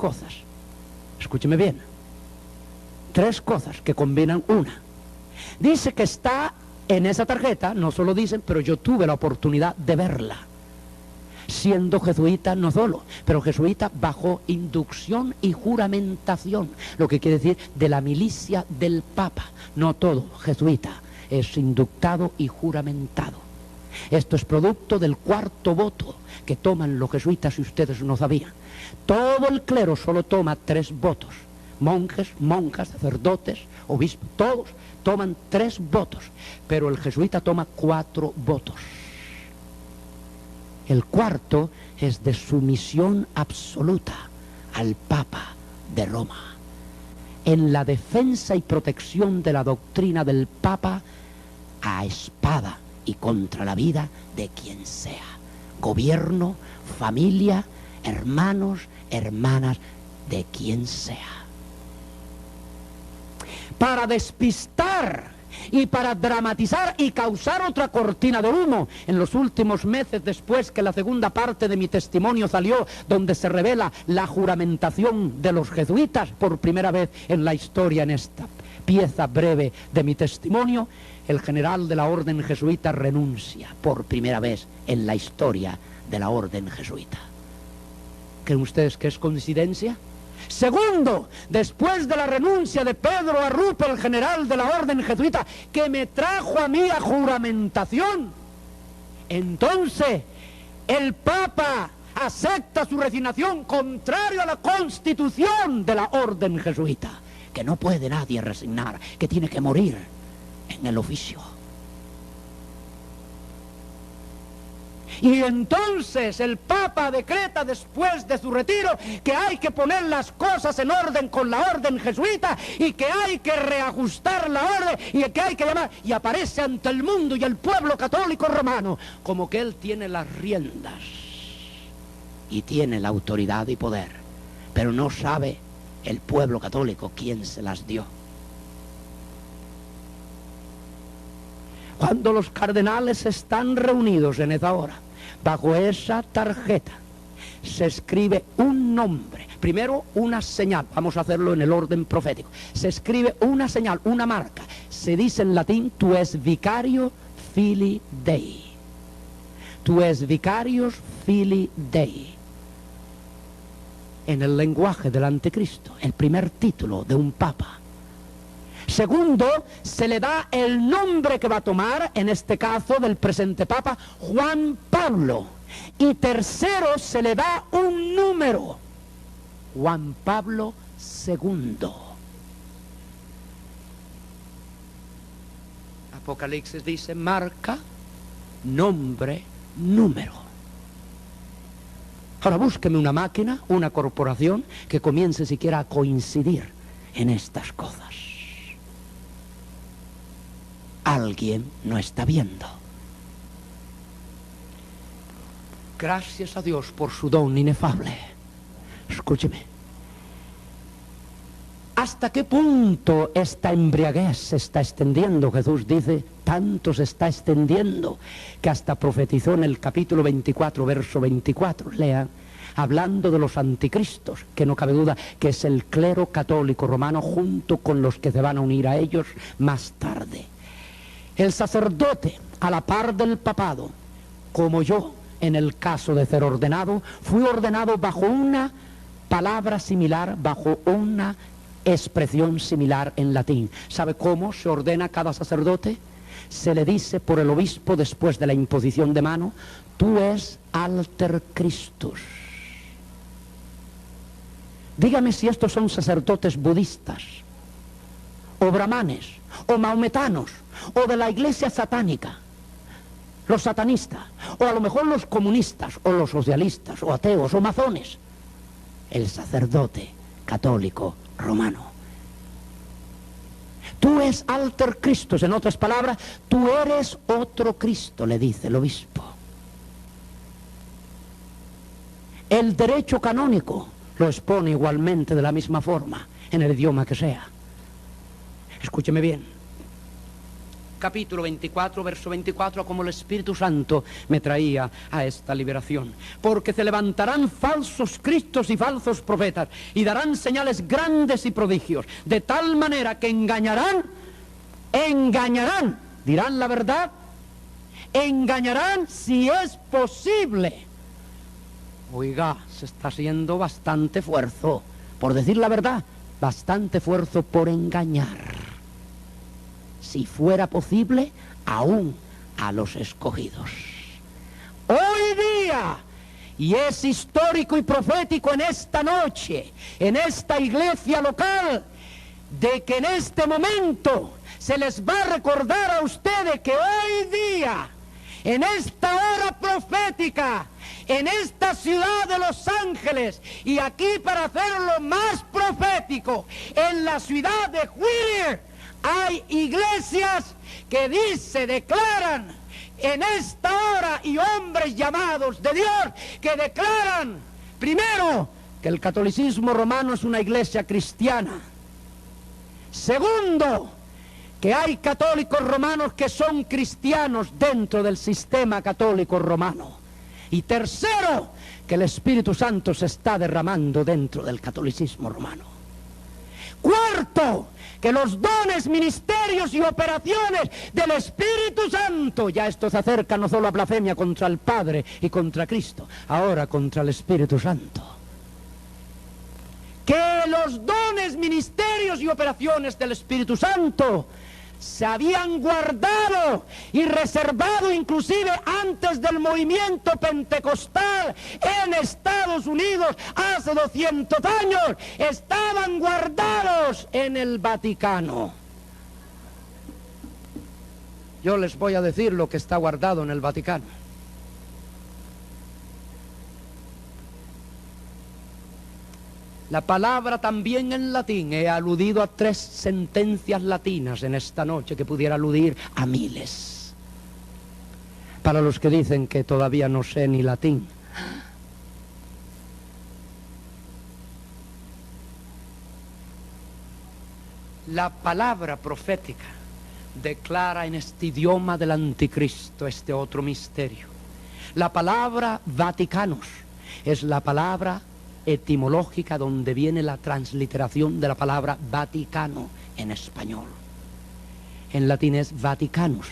cosas. Escúcheme bien. 3 cosas que combinan una. Dice que está en esa tarjeta, no solo dicen, pero yo tuve la oportunidad de verla. Siendo jesuita no solo, pero jesuita bajo inducción y juramentación, lo que quiere decir de la milicia del Papa. No todo jesuita es inductado y juramentado. Esto es producto del 4º voto que toman los jesuitas, si ustedes no sabían. Todo el clero solo toma 3 votos. Monjes, monjas, sacerdotes, obispos, todos toman 3 votos, pero el jesuita toma 4 votos. El 4º es de sumisión absoluta al Papa de Roma, en la defensa y protección de la doctrina del Papa a espada y contra la vida de quien sea, gobierno, familia, hermanos, hermanas, de quien sea. Para despistar y para dramatizar y causar otra cortina de humo, en los últimos meses, después que la segunda parte de mi testimonio salió, donde se revela la juramentación de los jesuitas por primera vez en la historia, en esta pieza breve de mi testimonio, el general de la orden jesuita renuncia por primera vez en la historia de la orden jesuita. ¿Creen ustedes que es coincidencia? Segundo, después de la renuncia de Pedro Arrupe, el general de la orden jesuita, que me trajo a mí a juramentación, entonces el Papa acepta su resignación contrario a la constitución de la orden jesuita, que no puede nadie resignar, que tiene que morir en el oficio. Y entonces el Papa decreta después de su retiro que hay que poner las cosas en orden con la orden jesuita y que hay que reajustar la orden y que hay que llamar, y aparece ante el mundo y el pueblo católico romano como que él tiene las riendas y tiene la autoridad y poder, pero no sabe el pueblo católico quién se las dio. Cuando los cardenales están reunidos en esa hora, bajo esa tarjeta se escribe un nombre, primero una señal, vamos a hacerlo en el orden profético, se escribe una señal, una marca, se dice en latín, tu es vicario filii Dei, tu es vicarius filii Dei, en el lenguaje del anticristo, el primer título de un papa. Segundo, se le da el nombre que va a tomar, en este caso del presente Papa, Juan Pablo. Y tercero, se le da un número, Juan Pablo II. Apocalipsis dice, marca, nombre, número. Ahora búsqueme una máquina, una corporación que comience siquiera a coincidir en estas cosas. Alguien no está viendo. Gracias a Dios por su don inefable. Escúcheme. ¿Hasta qué punto esta embriaguez se está extendiendo? Jesús dice, tanto se está extendiendo que hasta profetizó en el capítulo 24, verso 24. Lean, hablando de los anticristos, que no cabe duda que es el clero católico romano junto con los que se van a unir a ellos más tarde. El sacerdote, a la par del papado, como yo, en el caso de ser ordenado, fui ordenado bajo una palabra similar, bajo una expresión similar en latín. ¿Sabe cómo se ordena cada sacerdote? Se le dice por el obispo después de la imposición de mano, tú es alter Christus. Dígame si estos son sacerdotes budistas, o brahmanes, o maometanos, o de la iglesia satánica, los satanistas, o a lo mejor los comunistas, o los socialistas, o ateos, o masones. El sacerdote católico romano. Tú es alter Christus, en otras palabras, tú eres otro Cristo, le dice el obispo. El derecho canónico lo expone igualmente de la misma forma, en el idioma que sea. Escúcheme bien. capítulo 24, verso 24, a cómo el Espíritu Santo me traía a esta liberación. Porque se levantarán falsos cristos y falsos profetas, y darán señales grandes y prodigios, de tal manera que engañarán, dirán la verdad, engañarán si es posible. Oiga, se está haciendo bastante esfuerzo, por decir la verdad, bastante esfuerzo por engañar. Si fuera posible, aún a los escogidos. Hoy día, y es histórico y profético en esta noche, en esta iglesia local, de que en este momento se les va a recordar a ustedes que hoy día, en esta hora profética, en esta ciudad de Los Ángeles, y aquí para hacerlo más profético, en la ciudad de Whittier, hay iglesias que declaran en esta hora, y hombres llamados de Dios que declaran, primero, que el catolicismo romano es una iglesia cristiana. Segundo, que hay católicos romanos que son cristianos dentro del sistema católico romano. Y tercero, que el Espíritu Santo se está derramando dentro del catolicismo romano. Cuarto, que los dones, ministerios y operaciones del Espíritu Santo, ya esto se acerca no solo a blasfemia contra el Padre y contra Cristo, ahora contra el Espíritu Santo. Que los dones, ministerios y operaciones del Espíritu Santo se habían guardado y reservado inclusive antes del movimiento pentecostal en Estados Unidos hace 200 años, estaban guardados en el Vaticano. Yo les voy a decir lo que está guardado en el Vaticano. La palabra también en latín, he aludido a 3 sentencias latinas en esta noche que pudiera aludir a miles. Para los que dicen que todavía no sé ni latín. La palabra profética declara en este idioma del anticristo este otro misterio. La palabra Vaticanos es la palabra etimológica donde viene la transliteración de la palabra Vaticano en español. En latín es Vaticanus.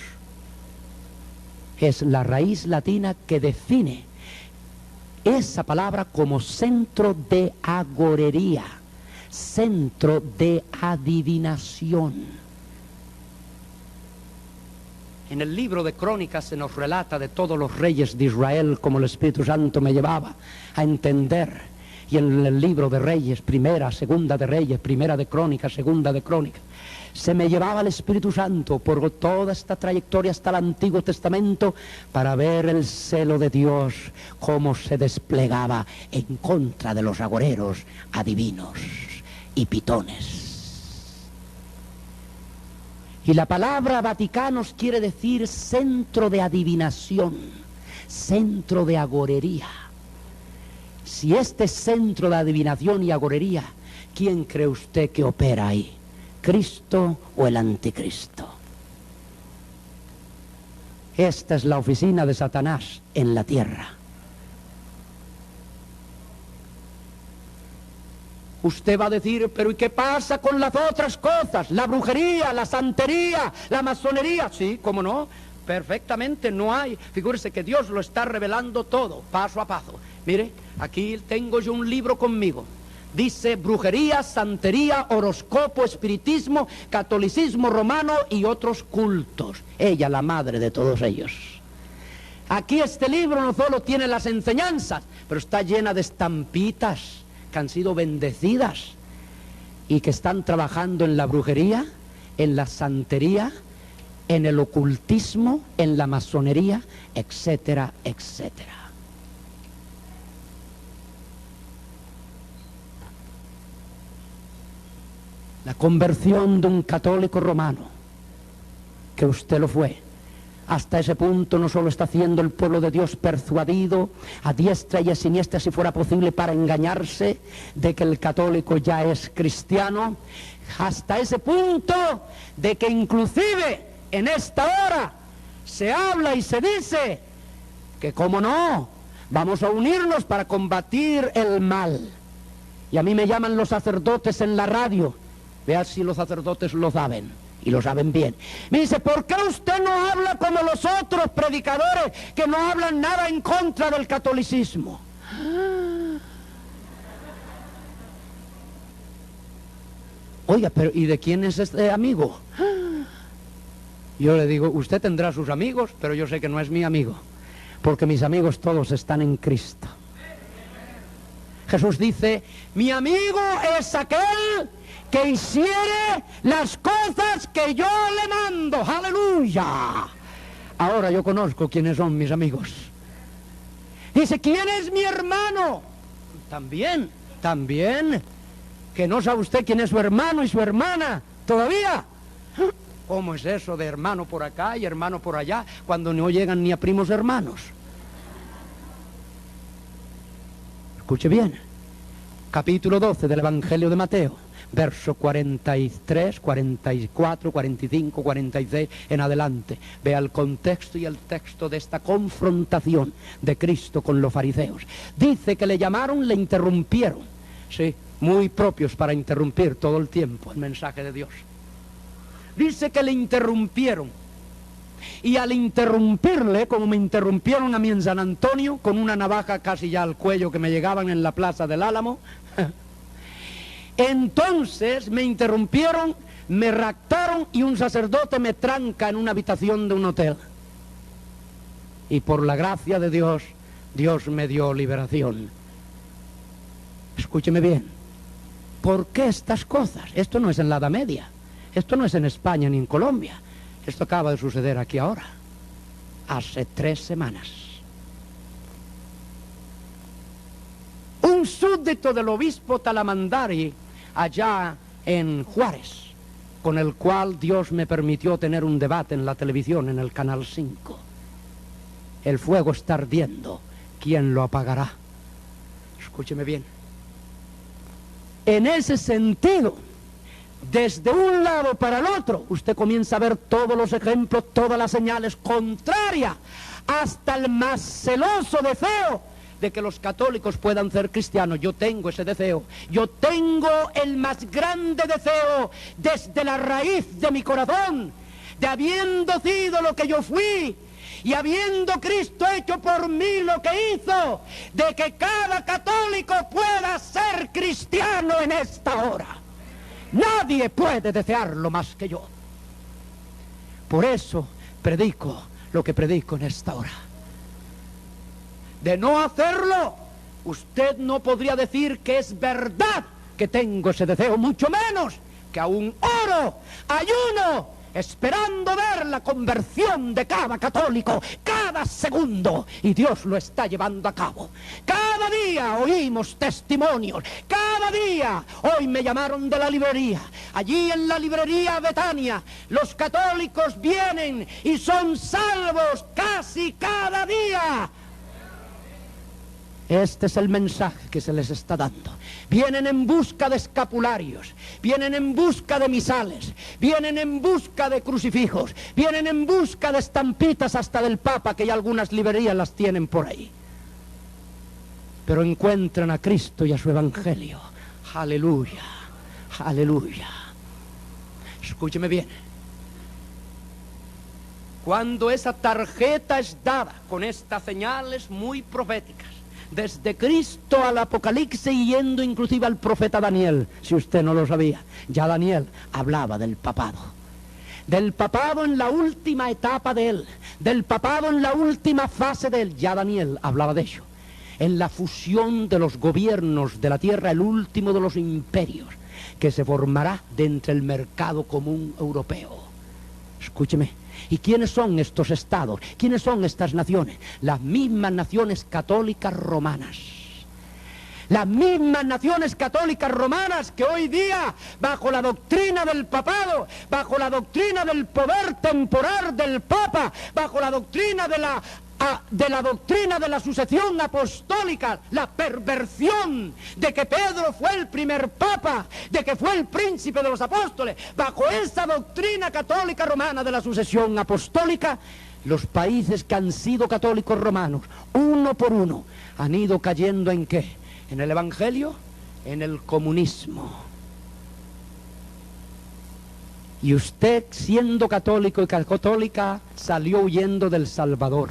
Es la raíz latina que define esa palabra como centro de agorería, centro de adivinación. En el libro de Crónicas se nos relata de todos los reyes de Israel como el Espíritu Santo me llevaba a entender. Y en el libro de Reyes, primera, segunda de Reyes, primera de Crónicas, segunda de Crónicas, se me llevaba el Espíritu Santo por toda esta trayectoria hasta el Antiguo Testamento para ver el celo de Dios, cómo se desplegaba en contra de los agoreros, adivinos y pitones. Y la palabra Vaticanos quiere decir centro de adivinación, centro de agorería. Si este centro de adivinación y agorería, ¿quién cree usted que opera ahí? ¿Cristo o el anticristo? Esta es la oficina de Satanás en la tierra. Usted va a decir, pero ¿y qué pasa con las otras cosas? La brujería, la santería, la masonería. Sí, ¿cómo no? Perfectamente, no hay. Figúrese que Dios lo está revelando todo, paso a paso. Mire, aquí tengo yo un libro conmigo. Dice brujería, santería, horóscopo, espiritismo, catolicismo romano y otros cultos. Ella, la madre de todos ellos. Aquí este libro no solo tiene las enseñanzas, pero está llena de estampitas que han sido bendecidas y que están trabajando en la brujería, en la santería, en el ocultismo, en la masonería, etcétera, etcétera. La conversión de un católico romano, que usted lo fue, hasta ese punto no solo está haciendo el pueblo de Dios persuadido a diestra y a siniestra, si fuera posible, para engañarse de que el católico ya es cristiano, hasta ese punto de que inclusive en esta hora se habla y se dice que, cómo no, vamos a unirnos para combatir el mal. Y a mí me llaman los sacerdotes en la radio. Vea si los sacerdotes lo saben, y lo saben bien. Me dice, ¿por qué usted no habla como los otros predicadores que no hablan nada en contra del catolicismo? Oiga, pero ¿y de quién es este amigo? Yo le digo, usted tendrá sus amigos, pero yo sé que no es mi amigo, porque mis amigos todos están en Cristo. Jesús dice, mi amigo es aquel que hiciere las cosas que yo le mando. ¡Aleluya! Ahora yo conozco quiénes son mis amigos. Dice, ¿quién es mi hermano? También. Que no sabe usted quién es su hermano y su hermana todavía. ¿Cómo es eso de hermano por acá y hermano por allá cuando no llegan ni a primos hermanos? Escuche bien. Capítulo 12 del Evangelio de Mateo, verso 43, 44, 45, 46 en adelante. Vea el contexto y el texto de esta confrontación de Cristo con los fariseos. Dice que le llamaron, le interrumpieron. Sí, muy propios para interrumpir todo el tiempo el mensaje de Dios. Dice que le interrumpieron. Y al interrumpirle, como me interrumpieron a mí en San Antonio, con una navaja casi ya al cuello que me llegaban en la Plaza del Álamo, entonces me interrumpieron, me raptaron y un sacerdote me tranca en una habitación de un hotel. Y por la gracia de Dios, Dios me dio liberación. Escúcheme bien. ¿Por qué estas cosas? Esto no es en la Edad Media. Esto no es en España ni en Colombia. Esto acaba de suceder aquí ahora. Hace 3 semanas. Un súbdito del obispo Talamandari, allá en Juárez, con el cual Dios me permitió tener un debate en la televisión, en el Canal 5. El fuego está ardiendo. ¿Quién lo apagará? Escúcheme bien. En ese sentido, desde un lado para el otro, usted comienza a ver todos los ejemplos, todas las señales contrarias, hasta el más celoso deseo de que los católicos puedan ser cristianos. Yo tengo ese deseo. Yo tengo el más grande deseo desde la raíz de mi corazón, de habiendo sido lo que yo fui, y habiendo Cristo hecho por mí lo que hizo, de que cada católico pueda ser cristiano en esta hora. Nadie puede desearlo más que yo. Por eso predico lo que predico en esta hora. De no hacerlo, usted no podría decir que es verdad que tengo ese deseo, mucho menos que aún oro, ayuno, esperando ver la conversión de cada católico, cada segundo, y Dios lo está llevando a cabo. Cada día oímos testimonios, cada día. Hoy me llamaron de la librería, allí en la librería Betania, los católicos vienen y son salvos casi cada día. Este es el mensaje que se les está dando. Vienen en busca de escapularios, vienen en busca de misales, vienen en busca de crucifijos, vienen en busca de estampitas hasta del Papa, que ya algunas librerías las tienen por ahí. Pero encuentran a Cristo y a su Evangelio. Aleluya, aleluya. Escúcheme bien. Cuando esa tarjeta es dada con estas señales muy proféticas, desde Cristo al Apocalipsis y yendo inclusive al profeta Daniel, si usted no lo sabía, ya Daniel hablaba del papado en la última etapa de él, del papado en la última fase de él, ya Daniel hablaba de ello, en la fusión de los gobiernos de la tierra, el último de los imperios, que se formará dentro del mercado común europeo. Escúcheme. ¿Y quiénes son estos estados? ¿Quiénes son estas naciones? Las mismas naciones católicas romanas. Las mismas naciones católicas romanas que hoy día, bajo la doctrina del papado, bajo la doctrina del poder temporal del Papa, bajo la doctrina de la de la doctrina de la sucesión apostólica, la perversión de que Pedro fue el primer papa, de que fue el príncipe de los apóstoles, bajo esa doctrina católica romana de la sucesión apostólica, los países que han sido católicos romanos, uno por uno, han ido cayendo ¿en qué? En el Evangelio, en el comunismo. Y usted, siendo católico y católica, salió huyendo del Salvador.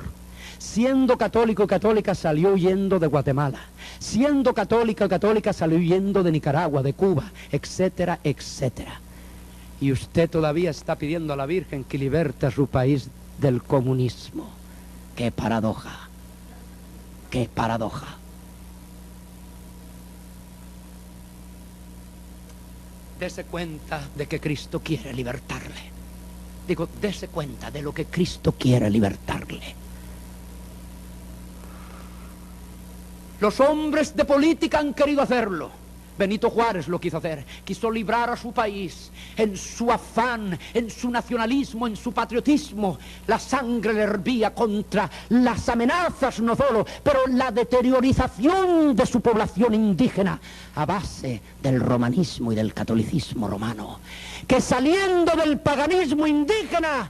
Siendo católico y católica, salió huyendo de Guatemala. Siendo católico y católica, salió huyendo de Nicaragua, de Cuba, etcétera, etcétera. Y usted todavía está pidiendo a la Virgen que liberte a su país del comunismo. ¡Qué paradoja! ¡Qué paradoja! Dese cuenta de que Cristo quiere libertarle. Digo, dese cuenta de lo que Cristo quiere libertarle. Los hombres de política han querido hacerlo. Benito Juárez lo quiso hacer. Quiso librar a su país en su afán, en su nacionalismo, en su patriotismo. La sangre le hervía contra las amenazas, no solo, pero la deteriorización de su población indígena a base del romanismo y del catolicismo romano, que saliendo del paganismo indígena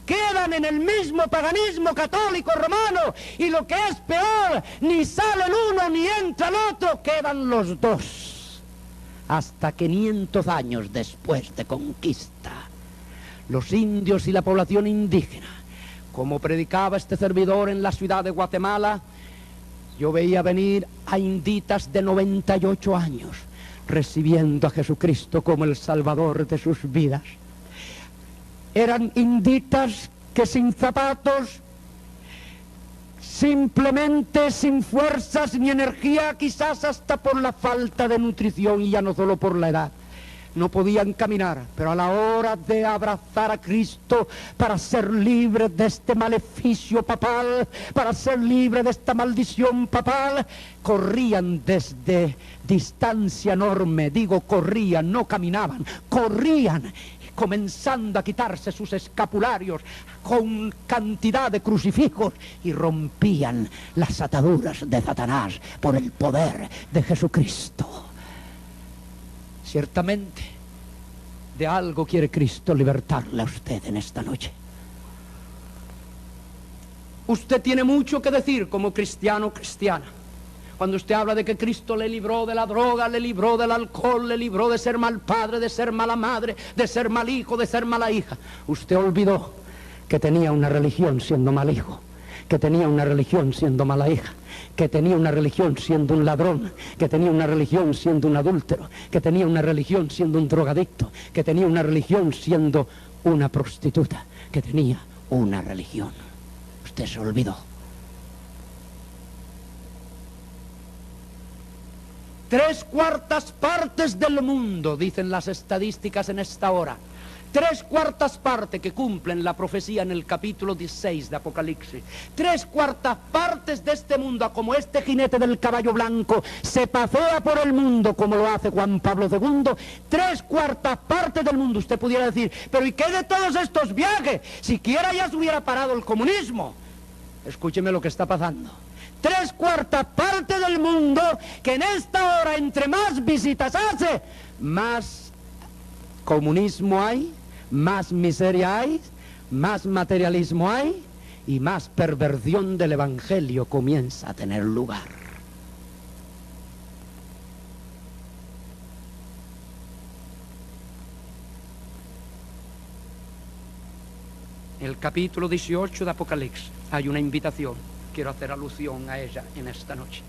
quedan en el mismo paganismo católico romano, y lo que es peor, ni sale el uno ni entra el otro, quedan los dos. Hasta 500 años después de conquista, los indios y la población indígena, como predicaba este servidor en la ciudad de Guatemala, yo veía venir a inditas de 98 años recibiendo a Jesucristo como el Salvador de sus vidas. Eran inditas que sin zapatos, simplemente sin fuerzas ni energía, quizás hasta por la falta de nutrición y ya no solo por la edad, no podían caminar, pero a la hora de abrazar a Cristo para ser libres de este maleficio papal, para ser libres de esta maldición papal, corrían desde distancia enorme, digo corrían, no caminaban, corrían, comenzando a quitarse sus escapularios con cantidad de crucifijos, y rompían las ataduras de Satanás por el poder de Jesucristo. Ciertamente, de algo quiere Cristo libertarle a usted en esta noche. Usted tiene mucho que decir como cristiano o cristiana. Cuando usted habla de que Cristo le libró de la droga, le libró del alcohol, le libró de ser mal padre, de ser mala madre, de ser mal hijo, de ser mala hija, usted olvidó que tenía una religión siendo mal hijo, que tenía una religión siendo mala hija, que tenía una religión siendo un ladrón, que tenía una religión siendo un adúltero, que tenía una religión siendo un drogadicto, que tenía una religión siendo una prostituta, que tenía una religión. Usted se olvidó. 3/4 partes del mundo, dicen las estadísticas en esta hora, 3/4 partes que cumplen la profecía en el capítulo 16 de Apocalipsis. 3/4 partes de este mundo, como este jinete del caballo blanco se pasea por el mundo como lo hace Juan Pablo II. 3/4 partes del mundo. Usted pudiera decir, pero ¿y qué de todos estos viajes? Siquiera ya se hubiera parado el comunismo. Escúcheme lo que está pasando. 3/4 partes del mundo que en esta hora, entre más visitas hace, más comunismo hay, más miseria hay, más materialismo hay, y más perversión del Evangelio comienza a tener lugar. En el capítulo 18 de Apocalipsis hay una invitación. Quiero hacer alusión a ella en esta noche.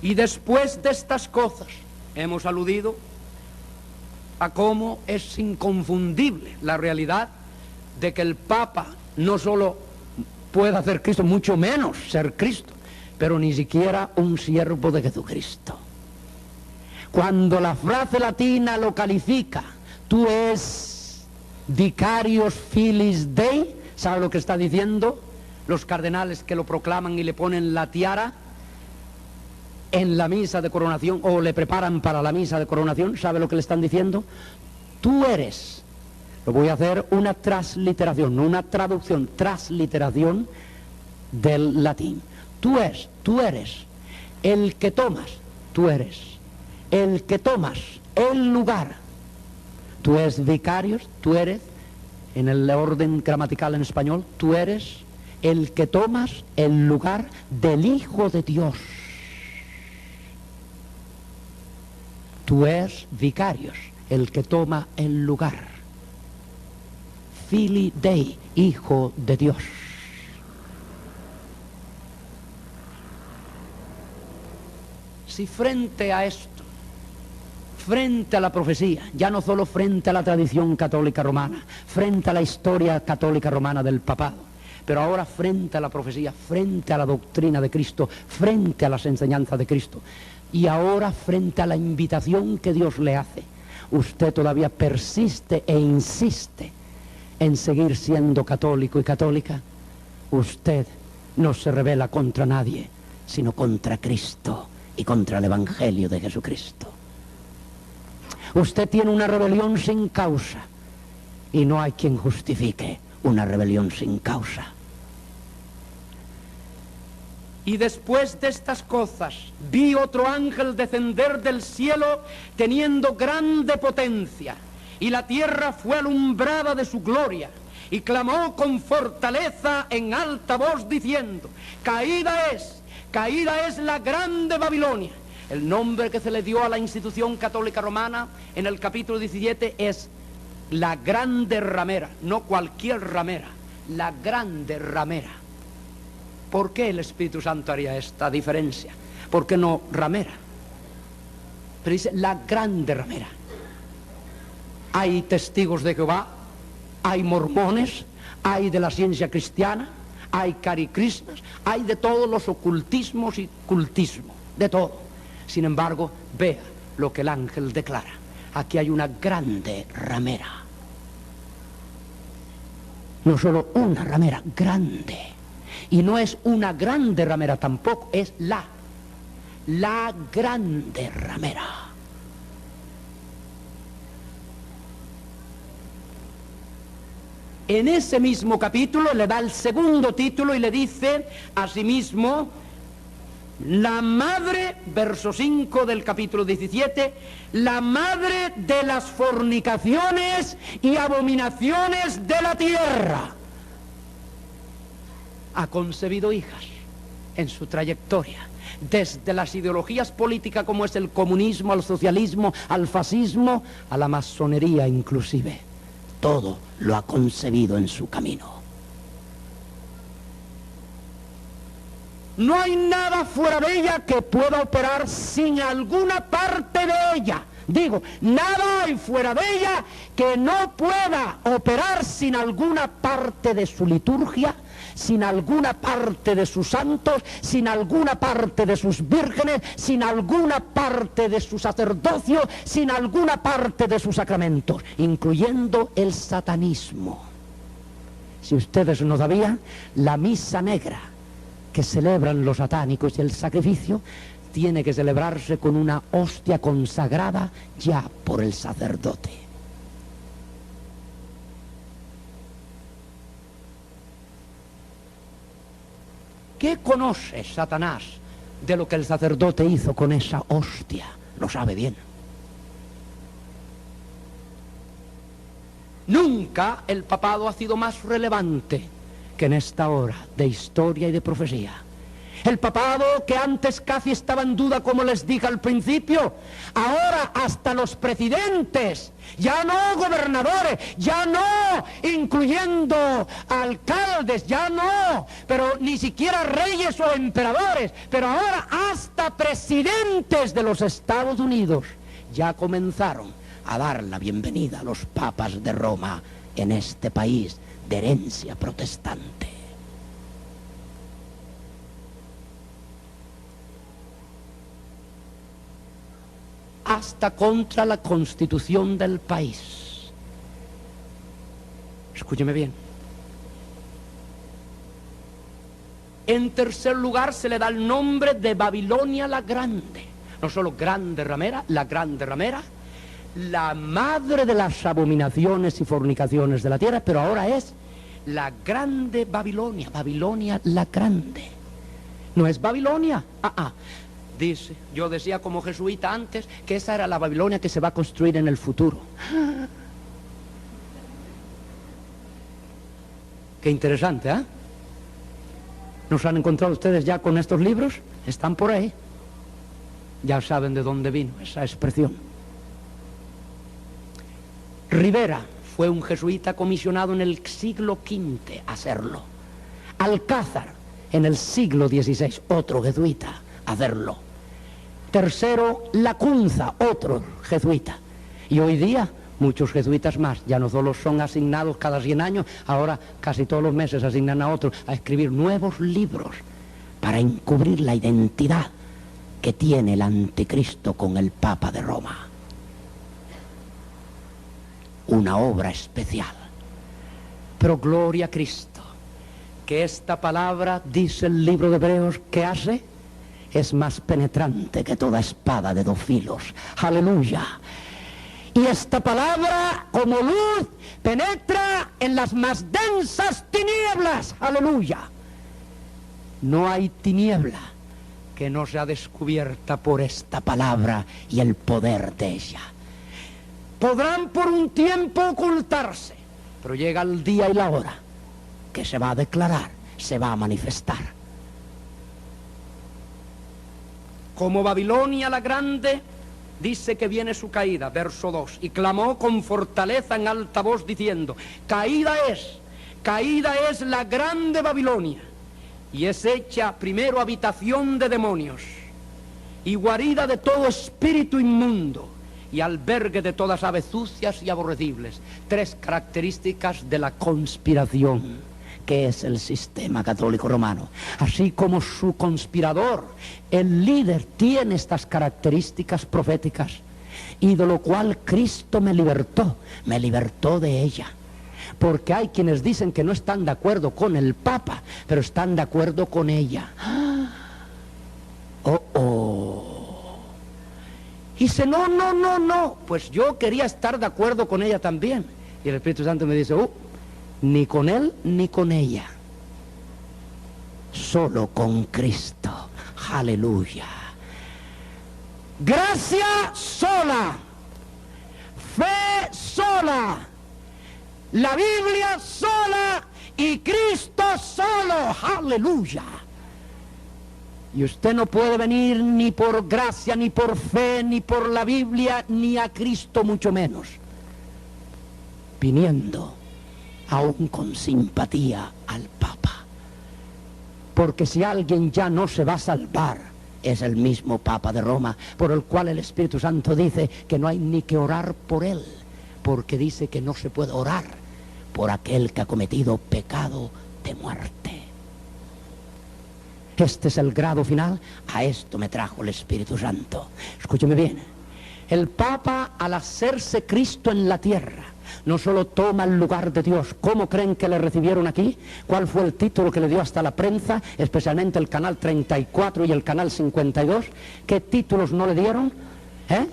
Y después de estas cosas, hemos aludido a cómo es inconfundible la realidad de que el Papa no solo puede hacer Cristo, mucho menos ser Cristo, pero ni siquiera un siervo de Jesucristo. Cuando la frase latina lo califica, tú es vicarius filis Dei, ¿sabe lo que está diciendo? Los cardenales que lo proclaman y le ponen la tiara en la misa de coronación, o le preparan para la misa de coronación, ¿sabe lo que le están diciendo? Tú eres. Lo voy a hacer una transliteración, no una traducción, transliteración del latín. Tú eres el que tomas, tú eres el que tomas el lugar. Tú eres vicarios, tú eres, en el orden gramatical en español, tú eres el que tomas el lugar del Hijo de Dios. Tú eres vicarios, el que toma el lugar. Filii Dei, Hijo de Dios. Si frente a esto, frente a la profecía, ya no solo frente a la tradición católica romana, frente a la historia católica romana del papado, pero ahora frente a la profecía, frente a la doctrina de Cristo, frente a las enseñanzas de Cristo, y ahora frente a la invitación que Dios le hace, usted todavía persiste e insiste en seguir siendo católico y católica. Usted no se rebela contra nadie, sino contra Cristo y contra el Evangelio de Jesucristo. Usted tiene una rebelión sin causa y no hay quien justifique una rebelión sin causa. Y después de estas cosas vi otro ángel descender del cielo teniendo grande potencia, y la tierra fue alumbrada de su gloria, y clamó con fortaleza en alta voz diciendo: caída es la grande Babilonia. El nombre que se le dio a la institución católica romana en el capítulo 17 es la grande ramera, no cualquier ramera, la grande ramera. ¿Por qué el Espíritu Santo haría esta diferencia? ¿Por qué no ramera? Pero dice la grande ramera. Hay testigos de Jehová, hay mormones, hay de la ciencia cristiana, hay carikrishnas, hay de todos los ocultismos y cultismo, de todo. Sin embargo, vea lo que el ángel declara. Aquí hay una grande ramera. No solo una ramera, grande. Y no es una grande ramera tampoco, es la grande ramera. En ese mismo capítulo le da el segundo título y le dice asimismo: la madre, verso 5 del capítulo 17, la madre de las fornicaciones y abominaciones de la tierra. Ha concebido hijas en su trayectoria, desde las ideologías políticas como es el comunismo, al socialismo, al fascismo, a la masonería inclusive. Todo lo ha concebido en su camino. No hay nada fuera de ella que pueda operar sin alguna parte de ella. Digo, nada hay fuera de ella que no pueda operar sin alguna parte de su liturgia, sin alguna parte de sus santos, sin alguna parte de sus vírgenes, sin alguna parte de su sacerdocio, sin alguna parte de sus sacramentos, incluyendo el satanismo. Si ustedes no sabían, la misa negra que celebran los satánicos y el sacrificio tiene que celebrarse con una hostia consagrada ya por el sacerdote. ¿Qué conoce Satanás de lo que el sacerdote hizo con esa hostia? Lo sabe bien. Nunca el papado ha sido más relevante que en esta hora de historia y de profecía. El papado, que antes casi estaba en duda, como les dije al principio, ahora hasta los presidentes, ya no gobernadores, ya no incluyendo alcaldes, ya no, pero ni siquiera reyes o emperadores, pero ahora hasta presidentes de los Estados Unidos ya comenzaron a dar la bienvenida a los papas de Roma en este país de herencia protestante. Hasta contra la constitución del país. Escúcheme bien. En tercer lugar se le da el nombre de Babilonia la Grande. No solo grande ramera, la grande ramera, la madre de las abominaciones y fornicaciones de la tierra, pero ahora es la grande Babilonia, Babilonia la grande. No es Babilonia, dice, yo decía como jesuita antes que esa era la Babilonia que se va a construir en el futuro. Qué interesante, ¿eh? ¿Nos han encontrado ustedes ya con estos libros? Están por ahí. Ya saben de dónde vino esa expresión. Rivera fue un jesuita comisionado en el siglo V a hacerlo. Alcázar en el siglo XVI, otro jesuita a hacerlo. Tercero, Lacunza, otro jesuita. Y hoy día muchos jesuitas más, ya no solo son asignados cada 100 años, ahora casi todos los meses asignan a otros a escribir nuevos libros para encubrir la identidad que tiene el anticristo con el Papa de Roma. Una obra especial. Pero gloria a Cristo, que esta palabra, dice el libro de Hebreos, ¿qué hace? Es más penetrante que toda espada de 2 filos. Aleluya. Y esta palabra, como luz, penetra en las más densas tinieblas. Aleluya. No hay tiniebla que no sea descubierta por esta palabra y el poder de ella. Podrán por un tiempo ocultarse, pero llega el día y la hora que se va a declarar, se va a manifestar. Como Babilonia la grande, dice que viene su caída, verso 2, y clamó con fortaleza en alta voz diciendo, caída es la grande Babilonia, y es hecha primero habitación de demonios, y guarida de todo espíritu inmundo, y albergue de todas aves sucias y aborrecibles. 3 características de la conspiración, que es el sistema católico romano. Así como su conspirador, el líder, tiene estas características proféticas, y de lo cual Cristo me libertó de ella. Porque hay quienes dicen que no están de acuerdo con el Papa, pero están de acuerdo con ella. Y dice, no, pues yo quería estar de acuerdo con ella también. Y el Espíritu Santo me dice, ni con él ni con ella, solo con Cristo. Aleluya. Gracia sola, fe sola, la Biblia sola y Cristo solo. Aleluya. Y usted no puede venir ni por gracia, ni por fe, ni por la Biblia, ni a Cristo mucho menos, viniendo aún con simpatía al Papa. Porque si alguien ya no se va a salvar, es el mismo Papa de Roma, por el cual el Espíritu Santo dice que no hay ni que orar por él, porque dice que no se puede orar por aquel que ha cometido pecado de muerte. Este es el grado final. A esto me trajo el Espíritu Santo. Escúcheme bien. El Papa, al hacerse Cristo en la tierra, no solo toma el lugar de Dios. ¿Cómo creen que le recibieron aquí? ¿Cuál fue el título que le dio hasta la prensa, especialmente el canal 34 y el canal 52? ¿Qué títulos no le dieron?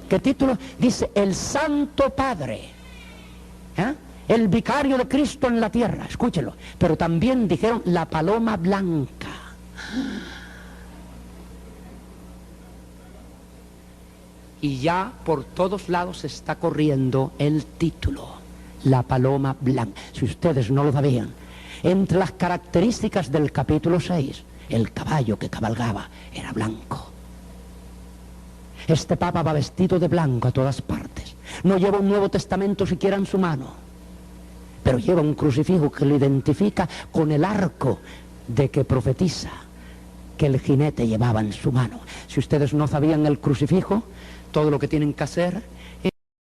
¿Qué título? Dice, el Santo Padre. El vicario de Cristo en la tierra. Escúchelo. Pero también dijeron la paloma blanca. Y ya por todos lados está corriendo el título, la paloma blanca. Si ustedes no lo sabían, entre las características del capítulo 6, el caballo que cabalgaba era blanco. Este Papa va vestido de blanco a todas partes. No lleva un Nuevo Testamento siquiera en su mano, pero lleva un crucifijo que lo identifica con el arco de que profetiza que el jinete llevaba en su mano. Si ustedes no sabían el crucifijo, todo lo que tienen que hacer